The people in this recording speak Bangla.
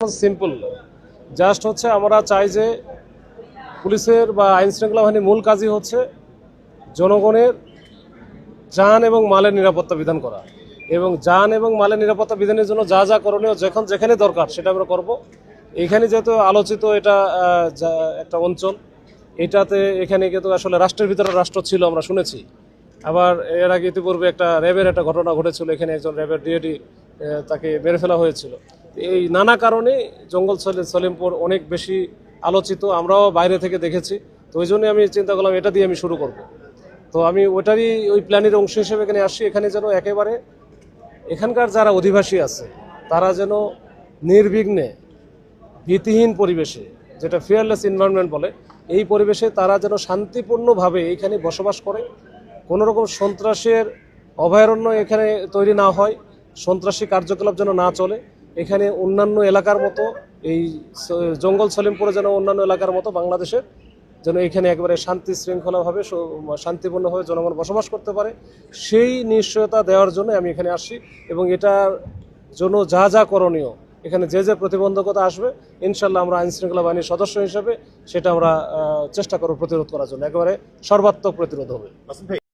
সিম্পল জাস্ট হচ্ছে আমরা চাই যে পুলিশের বা আইন শৃঙ্খলা বাহিনীর মূল কাজই হচ্ছে জনগণের যান এবং মালের নিরাপত্তা বিধান করা এবং যান এবং মালের নিরাপত্তা বিধানের জন্য যা যা করণীয় যখন যেখানে দরকার সেটা আমরা করব। এখানে যেহেতু আলোচিত এটা একটা অঞ্চল, এখানে কিন্তু আসলে রাষ্ট্রের ভিতরে রাষ্ট্র ছিল আমরা শুনেছি। আবার এর আগে ইতিপূর্বে একটা র্যাবের একটা ঘটনা ঘটেছিল, এখানে একজন র্যাবের ডিএডি তাকে মেরে ফেলা হয়েছিল। এই নানা কারণে জঙ্গল সলিমপুর অনেক বেশি আলোচিত, আমরাও বাইরে থেকে দেখেছি। তো ওই জন্যই আমি চিন্তা করলাম এটা দিয়ে আমি শুরু করব। তো আমি ওই প্ল্যানের অংশ হিসেবে এখানে আসছি। এখানে যেন একেবারে এখানকার যারা অধিবাসী আছে তারা যেন নির্বিঘ্নে ভীতিহীন পরিবেশে, যেটা ফিয়ারলেস এনভায়রনমেন্ট বলে, এই পরিবেশে তারা যেন শান্তিপূর্ণভাবে এখানে বসবাস করে। কোনো রকম সন্ত্রাসের অভয়ারণ্য এখানে তৈরি না হয়, সন্ত্রাসী কার্যকলাপ যেন না চলে। এখানে অন্যান্য এলাকার মতো এই জঙ্গল সলিমপুরে যেন অন্যান্য এলাকার মতো বাংলাদেশের যেন এখানে একেবারে শান্তি শৃঙ্খলাভাবে শান্তিপূর্ণভাবে জনগণ বসবাস করতে পারে, সেই নিশ্চয়তা দেওয়ার জন্য আমি এখানে আসছি। এবং এটার জন্য যা যা করণীয়, এখানে যে যে প্রতিবন্ধকতা আসবে, ইনশাল্লাহ আমরা আইন শৃঙ্খলা বাহিনীর সদস্য হিসেবে সেটা আমরা চেষ্টা করব প্রতিরোধ করার জন্য, একেবারে সর্বাত্মক প্রতিরোধ হবে।